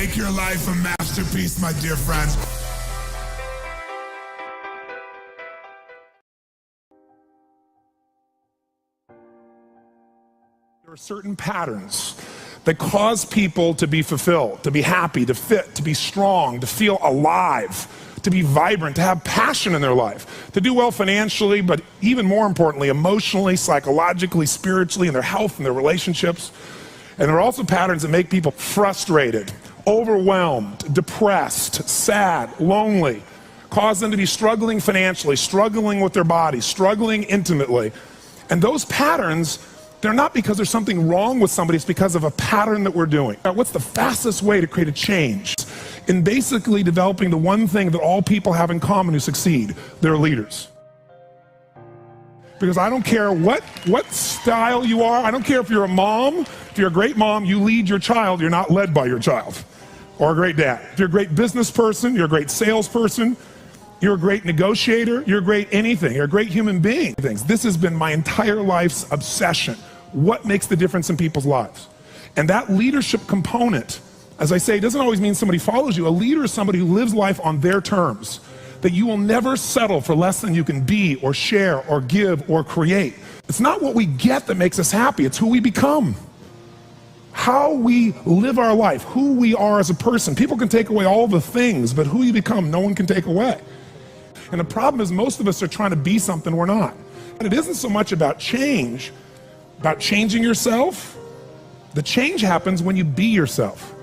Make your life a masterpiece, my dear friends. There are certain patterns that cause people to be fulfilled, to be happy, to fit, to be strong, to feel alive, to be vibrant, to have passion in their life, to do well financially, but even more importantly, emotionally, psychologically, spiritually, in their health and their relationships. And there are also patterns that make people frustrated, overwhelmed, depressed, sad, lonely, cause them to be struggling financially, struggling with their body, struggling intimately. And those patterns, they're not because there's something wrong with somebody, it's because of a pattern that we're doing. Now, what's the fastest way to create a change? In basically developing the one thing that all people have in common who succeed, they're leaders. Because I don't care what style you are, I don't care if you're a mom, if you're a great mom, you lead your child, you're not led by your child. Or a great dad. If you're a great business person, you're a great salesperson, you're a great negotiator, you're a great anything, you're a great human being. This has been my entire life's obsession. What makes the difference in people's lives? And that leadership component, as I say, doesn't always mean somebody follows you. A leader is somebody who lives life on their terms, that you will never settle for less than you can be or share or give or create. It's not what we get that makes us happy, it's who we become. How we live our life, who we are as a person. People can take away all the things, but who you become, no one can take away. And the problem is most of us are trying to be something we're not. And it isn't so much about change, about changing yourself. The change happens when you be yourself.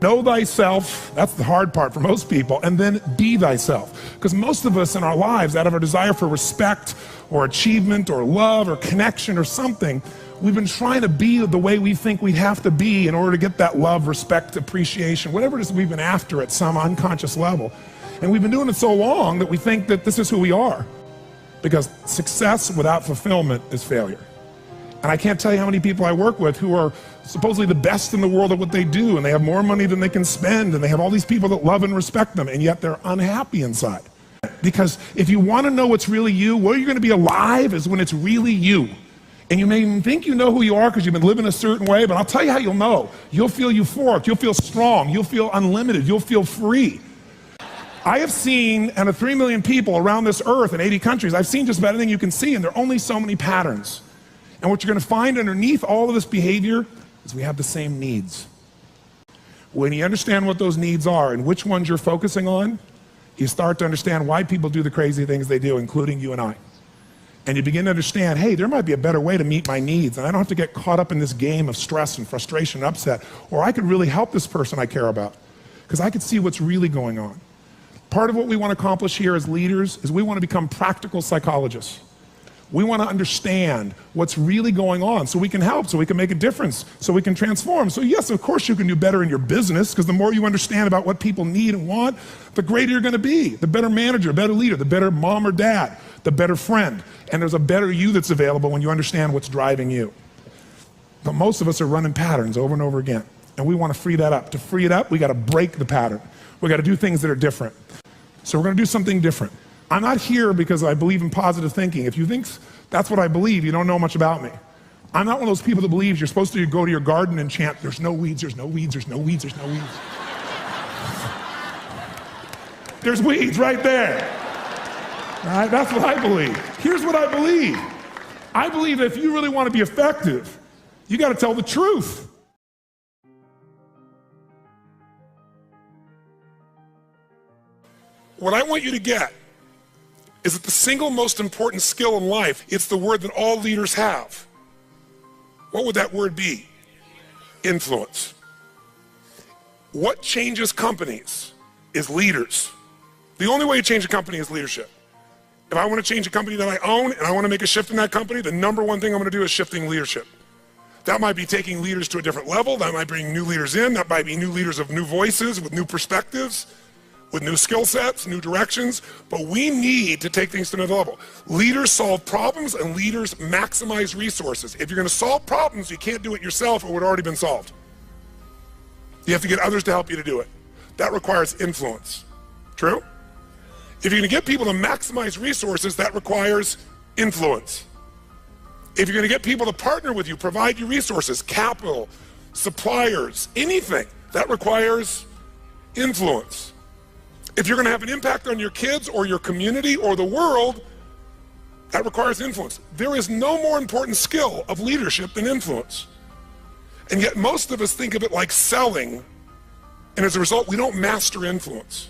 Know thyself, that's the hard part for most people, and then be thyself. Because most of us in our lives, out of our desire for respect or achievement or love or connection or something, we've been trying to be the way we think we have to be in order to get that love, respect, appreciation, whatever it is we've been after at some unconscious level. And we've been doing it so long that we think that this is who we are. Because success without fulfillment is failure. And I can't tell you how many people I work with who are supposedly the best in the world at what they do, and they have more money than they can spend, and they have all these people that love and respect them, and yet they're unhappy inside. Because if you want to know what's really you, where you're going to be alive is when it's really you. And you may even think you know who you are because you've been living a certain way, but I'll tell you how you'll know. You'll feel euphoric, you'll feel strong, you'll feel unlimited, you'll feel free. I have seen, out of 3 million people around this earth in 80 countries, I've seen just about anything you can see, and there are only so many patterns. And what you're going to find underneath all of this behavior is we have the same needs. When you understand what those needs are and which ones you're focusing on, you start to understand why people do the crazy things they do, including you and I. And you begin to understand, hey, there might be a better way to meet my needs, and I don't have to get caught up in this game of stress and frustration and upset, or I could really help this person I care about, because I could see what's really going on. Part of what we want to accomplish here as leaders is we want to become practical psychologists. We want to understand what's really going on so we can help, so we can make a difference, so we can transform. So yes, of course you can do better in your business, because the more you understand about what people need and want, the greater you're going to be, the better manager, better leader, the better mom or dad, the better friend. And there's a better you that's available when you understand what's driving you. But most of us are running patterns over and over again, and we want to free that up. To free it up, we got to break the pattern. We got to do things that are different. So we're going to do something different. I'm not here because I believe in positive thinking. If you think that's what I believe, you don't know much about me. I'm not one of those people that believes you're supposed to go to your garden and chant, there's no weeds, there's no weeds, there's no weeds, there's no weeds. There's weeds right there. All right, that's what I believe. Here's what I believe. I believe that if you really want to be effective, you got to tell the truth. What I want you to get is that the single most important skill in life, it's the word that all leaders have. What would that word be? Influence. What changes companies is leaders. The only way you change a company is leadership. If I want to change a company that I own and I want to make a shift in that company, the number one thing I'm going to do is shifting leadership. That might be taking leaders to a different level. That might bring new leaders in. That might be new leaders of new voices with new perspectives, with new skill sets, new directions, but we need to take things to another level. Leaders solve problems and leaders maximize resources. If you're going to solve problems, you can't do it yourself or it would already been solved. You have to get others to help you to do it. That requires influence. True? If you're going to get people to maximize resources, that requires influence. If you're going to get people to partner with you, provide you resources, capital, suppliers, anything, that requires influence. If you're gonna have an impact on your kids or your community or the world, that requires influence. There is no more important skill of leadership than influence. And yet most of us think of it like selling, and as a result, we don't master influence.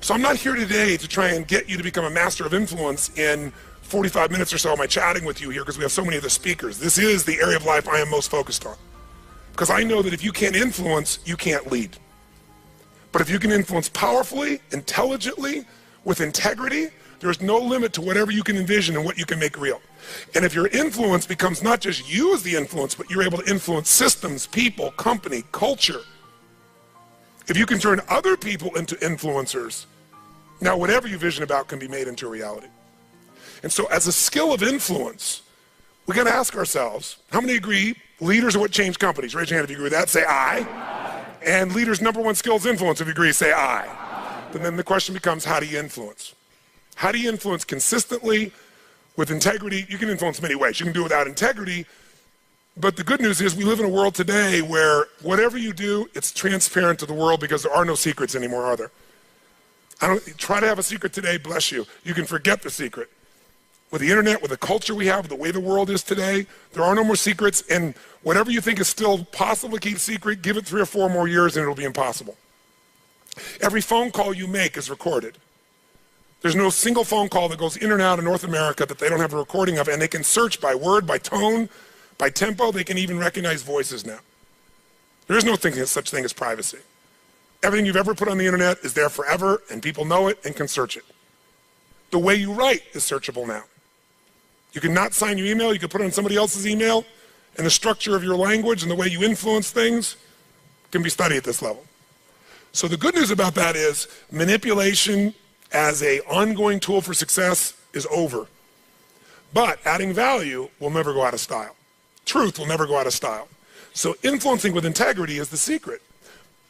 So I'm not here today to try and get you to become a master of influence in 45 minutes or so of my chatting with you here, because we have so many of the speakers. This is the area of life I am most focused on. Because I know that if you can't influence, you can't lead. But if you can influence powerfully, intelligently, with integrity, there's no limit to whatever you can envision and what you can make real. And if your influence becomes not just you as the influence, but you're able to influence systems, people, company, culture. If you can turn other people into influencers, now whatever you vision about can be made into a reality. And so as a skill of influence, we gotta ask ourselves, how many agree leaders are what change companies? Raise your hand if you agree with that, say aye. And leaders' number one skill is influence. If you agree, say aye. And then the question becomes, how do you influence? How do you influence consistently with integrity? You can influence many ways. You can do it without integrity, but the good news is we live in a world today where whatever you do, it's transparent to the world because there are no secrets anymore, are there? Try to have a secret today, bless you. You can forget the secret. With the internet, with the culture we have, the way the world is today, there are no more secrets, and whatever you think is still possible to keep secret, give it 3 or 4 more years and it'll be impossible. Every phone call you make is recorded. There's no single phone call that goes in and out of North America that they don't have a recording of, and they can search by word, by tone, by tempo. They can even recognize voices now. There is no such thing as privacy. Everything you've ever put on the internet is there forever, and people know it and can search it. The way you write is searchable now. You can not sign your email, you can put it on somebody else's email, and the structure of your language and the way you influence things can be studied at this level. So the good news about that is manipulation as an ongoing tool for success is over. But adding value will never go out of style. Truth will never go out of style. So influencing with integrity is the secret.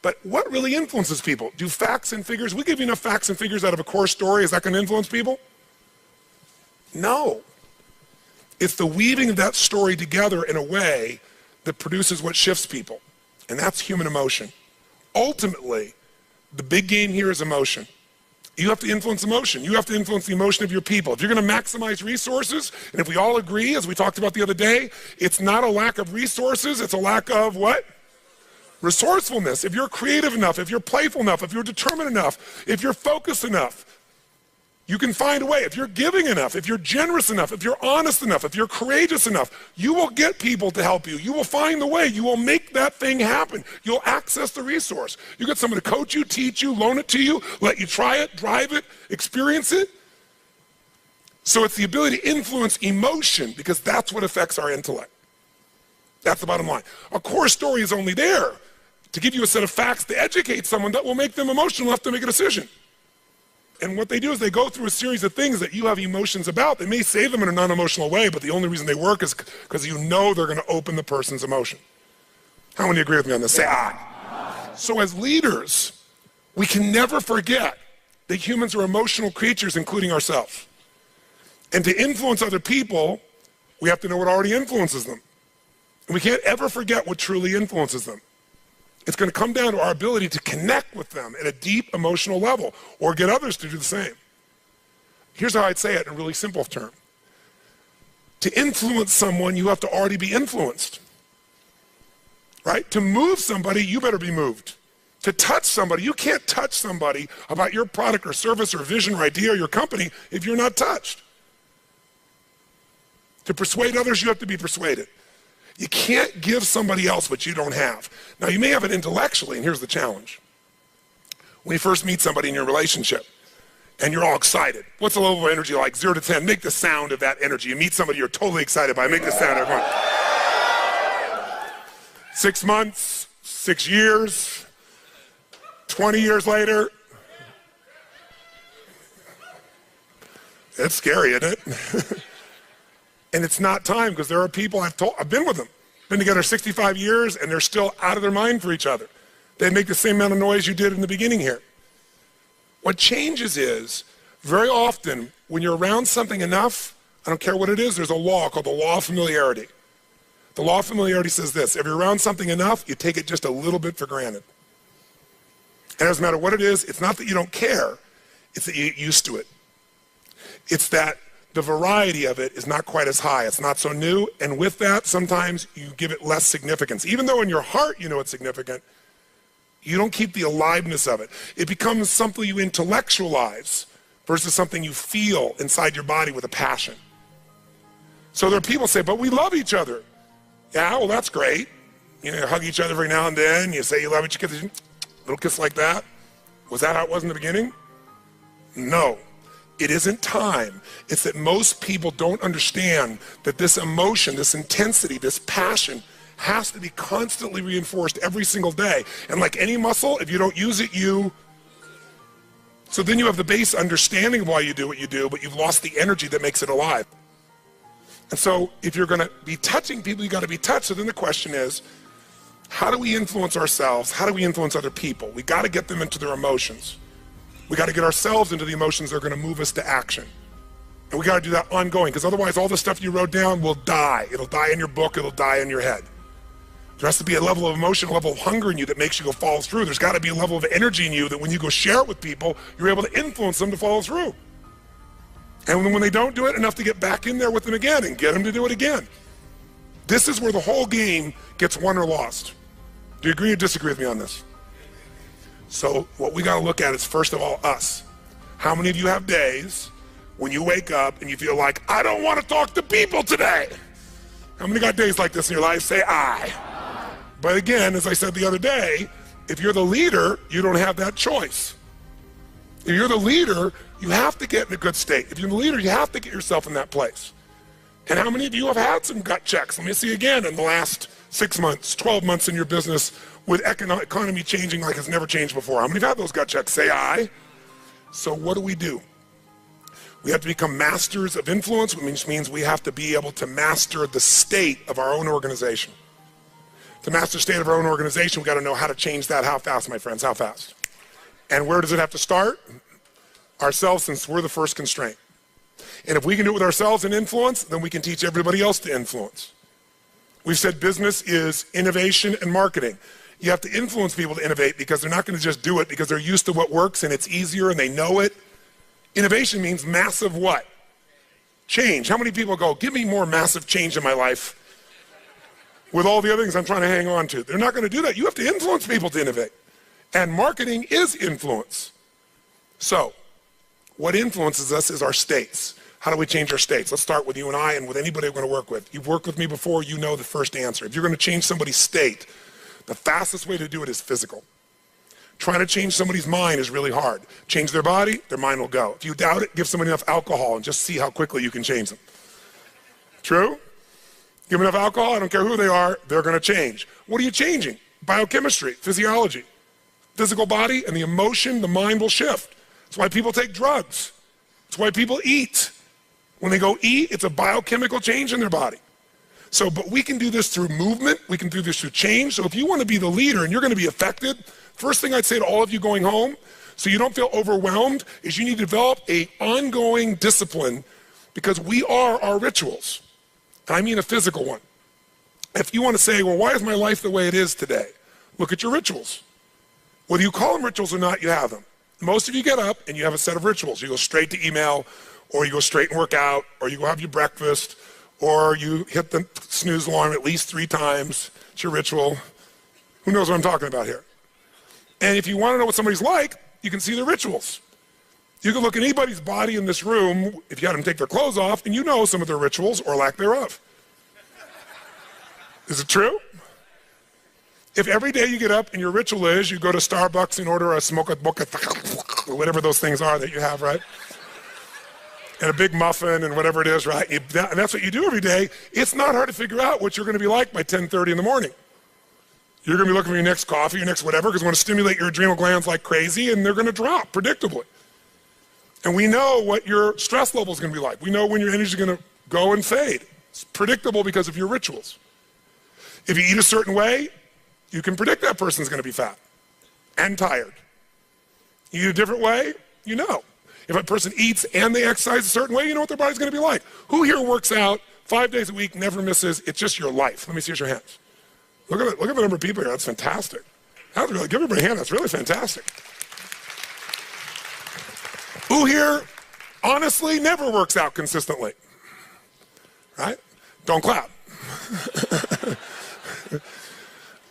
But what really influences people? Do facts and figures, we give you enough facts and figures out of a core story, is that going to influence people? No. It's the weaving of that story together in a way that produces what shifts people, and that's human emotion. Ultimately, the big game here is emotion. You have to influence emotion. You have to influence the emotion of your people. If you're going to maximize resources, and if we all agree, as we talked about the other day, it's not a lack of resources, it's a lack of what? Resourcefulness. If you're creative enough, if you're playful enough, if you're determined enough, if you're focused enough, you can find a way. If you're giving enough, if you're generous enough, if you're honest enough, if you're courageous enough, you will get people to help you. You will find the way. You will make that thing happen. You'll access the resource. You get someone to coach you, teach you, loan it to you, let you try it, drive it, experience it. So it's the ability to influence emotion, because that's what affects our intellect. That's the bottom line. A core story is only there to give you a set of facts to educate someone that will make them emotional enough to make a decision. And what they do is they go through a series of things that you have emotions about. They may say them in a non-emotional way, but the only reason they work is because you know they're going to open the person's emotion. How many agree with me on this? Say aye. So as leaders, we can never forget that humans are emotional creatures, including ourselves. And to influence other people, we have to know what already influences them. And we can't ever forget what truly influences them. It's going to come down to our ability to connect with them at a deep emotional level, or get others to do the same. Here's how I'd say it in a really simple term. To influence someone, you have to already be influenced. Right? To move somebody, you better be moved. To touch somebody, you can't touch somebody about your product or service or vision or idea or your company if you're not touched. To persuade others, you have to be persuaded. You can't give somebody else what you don't have. Now, you may have it intellectually, and here's the challenge. When you first meet somebody in your relationship, and you're all excited, what's the level of energy like? 0 to 10, make the sound of that energy. You meet somebody you're totally excited by, make the sound, everyone. 6 months, 6 years, 20 years later. It's scary, isn't it? And it's not time, because there are people I've been with them, been together 65 years, and they're still out of their mind for each other. They make the same amount of noise you did in the beginning here. What changes is, very often, when you're around something enough, I don't care what it is, there's a law called the law of familiarity. The law of familiarity says this: if you're around something enough, you take it just a little bit for granted. And it doesn't matter what it is, it's not that you don't care, it's that you get used to it. It's that the variety of it is not quite as high. It's not so new, and with that, sometimes you give it less significance. Even though in your heart you know it's significant, you don't keep the aliveness of it. It becomes something you intellectualize versus something you feel inside your body with a passion. So there are people who say, but we love each other. Yeah, well, that's great. You know, you hug each other every now and then, you say you love each other, little kiss like that. Was that how it was in the beginning? No. It isn't time. It's that most people don't understand that this emotion, this intensity, this passion has to be constantly reinforced every single day. And like any muscle, if you don't use it, so then you have the base understanding of why you do what you do, but you've lost the energy that makes it alive. And so if you're gonna be touching people, you gotta be touched. So then the question is, how do we influence ourselves? How do we influence other people? We gotta get them into their emotions. We got to get ourselves into the emotions that are going to move us to action. And we got to do that ongoing, because otherwise all the stuff you wrote down will die. It'll die in your book, it'll die in your head. There has to be a level of emotion, a level of hunger in you that makes you go follow through. There's got to be a level of energy in you that when you go share it with people, you're able to influence them to follow through. And when they don't do it, enough to get back in there with them again and get them to do it again. This is where the whole game gets won or lost. Do you agree or disagree with me on this? So what we got to look at is, first of all, us. How many of you have days when you wake up and you feel like, I don't want to talk to people today? How many got days like this in your life? Say I. But again, as I said the other day, if you're the leader, you don't have that choice. If you're the leader, you have to get in a good state. If you're the leader, you have to get yourself in that place. And how many of you have had some gut checks? Let me see again in the last 6 months, 12 months in your business, with economy changing like it's never changed before. How many have had those gut checks? Say I. So what do? We have to become masters of influence, which means we have to be able to master the state of our own organization. To master the state of our own organization, we got to know how to change that. How fast, my friends? How fast? And where does it have to start? Ourselves, since we're the first constraint. And if we can do it with ourselves and influence, then we can teach everybody else to influence. We've said business is innovation and marketing. You have to influence people to innovate, because they're not going to just do it because they're used to what works and it's easier and they know it. Innovation means massive what? Change. How many people go, give me more massive change in my life with all the other things I'm trying to hang on to? They're not going to do that. You have to influence people to innovate. And marketing is influence. So what influences us is our states. How do we change our states? Let's start with you and I and with anybody we're going to work with. You've worked with me before, you know the first answer. If you're going to change somebody's state, the fastest way to do it is physical. Trying to change somebody's mind is really hard. Change their body, their mind will go. If you doubt it, give somebody enough alcohol and just see how quickly you can change them. True? Give them enough alcohol, I don't care who they are, they're going to change. What are you changing? Biochemistry, physiology, physical body, and the emotion, the mind will shift. That's why people take drugs. That's why people eat. When they go eat, it's a biochemical change in their body. So, but we can do this through movement, we can do this through change. So if you want to be the leader and you're going to be affected, first thing I'd say to all of you going home, so you don't feel overwhelmed, is you need to develop an ongoing discipline, because we are our rituals. And I mean a physical one. If you want to say, well, why is my life the way it is today? Look at your rituals. Whether you call them rituals or not, you have them. Most of you get up and you have a set of rituals. You go straight to email, or you go straight and work out, or you go have your breakfast, or you hit the snooze alarm at least 3 times. It's your ritual. Who knows what I'm talking about here? And if you want to know what somebody's like, you can see their rituals. You can look at anybody's body in this room, if you had them take their clothes off, and you know some of their rituals or lack thereof. Is it true? If every day you get up and your ritual is you go to Starbucks and order a smoke boca, whatever those things are that you have, right? And a big muffin and whatever it is, right? And that's what you do every day. It's not hard to figure out what you're going to be like by 10:30 in the morning. You're going to be looking for your next coffee, your next whatever, because you want to stimulate your adrenal glands like crazy, and they're going to drop predictably. And we know what your stress level is going to be like. We know when your energy is going to go and fade. It's predictable because of your rituals. If you eat a certain way, you can predict that person's going to be fat and tired. You eat a different way, you know. If a person eats and they exercise a certain way, you know what their body's going to be like. Who here works out 5 days a week, never misses? It's just your life. Let me see your hands. Look at the number of people here. That's fantastic. Give everybody a hand. That's really fantastic. Who here, honestly, never works out consistently? Right? Don't clap.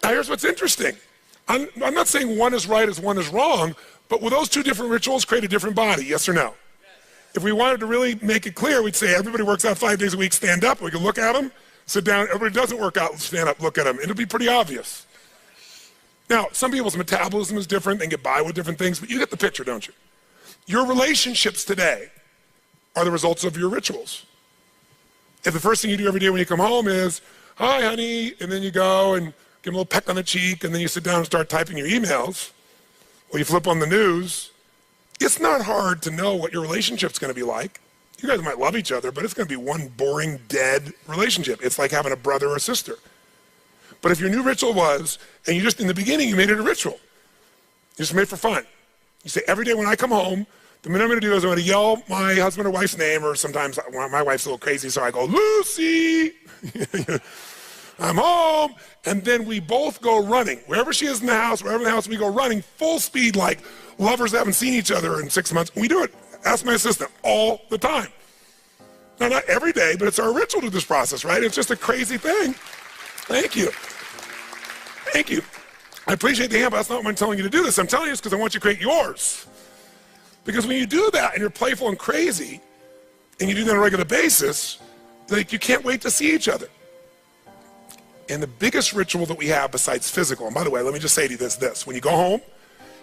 Now here's what's interesting. I'm not saying one is right as one is wrong, but will those two different rituals create a different body, yes or no? If we wanted to really make it clear, we'd say everybody works out 5 days a week, stand up, we can look at them, sit down, everybody doesn't work out, stand up, look at them. It'll be pretty obvious. Now, some people's metabolism is different, they get by with different things, but you get the picture, don't you? Your relationships today are the results of your rituals. If the first thing you do every day when you come home is, hi honey, and then you go and give them a little peck on the cheek, and then you sit down and start typing your emails, or you flip on the news, it's not hard to know what your relationship's gonna be like. You guys might love each other, but it's gonna be one boring, dead relationship. It's like having a brother or a sister. But if your new ritual was, and you just, in the beginning, you made it a ritual. You just made it for fun. You say, every day when I come home, the minute I'm gonna do is I'm gonna yell my husband or wife's name, or sometimes my wife's a little crazy, so I go, Lucy, I'm home. And then we both go running. Wherever she is in the house, wherever in the house, we go running full speed like lovers that haven't seen each other in 6 months. We do it, ask my assistant, all the time. Now, not every day, but it's our ritual to this process, right? It's just a crazy thing. Thank you. Thank you. I appreciate the hand, but that's not why I'm telling you to do this. I'm telling you this because I want you to create yours. Because when you do that and you're playful and crazy, and you do that on a regular basis, like you can't wait to see each other. And the biggest ritual that we have besides physical, and by the way, let me just say to you this. When you go home,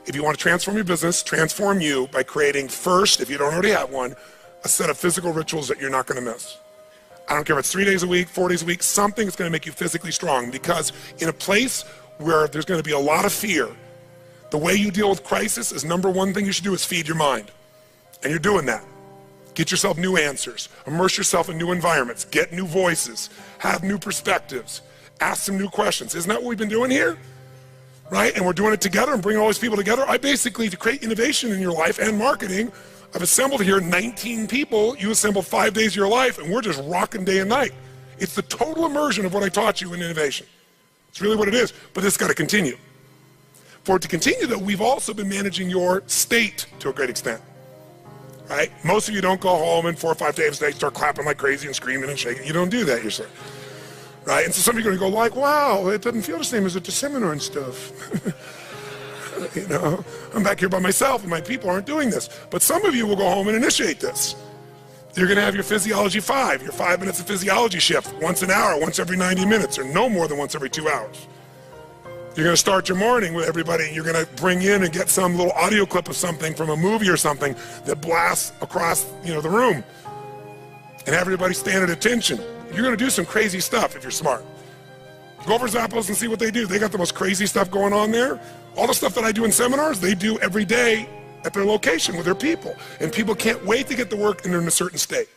if you want to transform your business, transform you by creating first, if you don't already have one, a set of physical rituals that you're not gonna miss. I don't care if it's 3 days a week, 4 days a week, something that's gonna make you physically strong, because in a place where there's gonna be a lot of fear, the way you deal with crisis is number one thing you should do is feed your mind. And you're doing that. Get yourself new answers, immerse yourself in new environments, get new voices, have new perspectives, ask some new questions. Isn't that what we've been doing here? Right? And we're doing it together and bringing all these people together. I basically, to create innovation in your life and marketing, I've assembled here 19 people. You assembled 5 days of your life, and we're just rocking day and night. It's the total immersion of what I taught you in innovation. It's really what it is, but it's got to continue. For it to continue, though, we've also been managing your state to a great extent. Right? Most of you don't go home and 4 or 5 days a day start clapping like crazy and screaming and shaking. You don't do that yourself. Right? And so some of you are going to go like, wow, it doesn't feel the same as at the seminar and stuff. You know, I'm back here by myself and my people aren't doing this. But some of you will go home and initiate this. You're gonna have your physiology 5, your 5 minutes of physiology shift, once an hour, once every 90 minutes, or no more than once every 2 hours. You're gonna start your morning with everybody, and you're gonna bring in and get some little audio clip of something from a movie or something that blasts across, the room, and have everybody stand at attention. You're gonna do some crazy stuff if you're smart. Go over Zappos and see what they do. They got the most crazy stuff going on there. All the stuff that I do in seminars, they do every day at their location with their people. And people can't wait to get to work and they're in a certain state.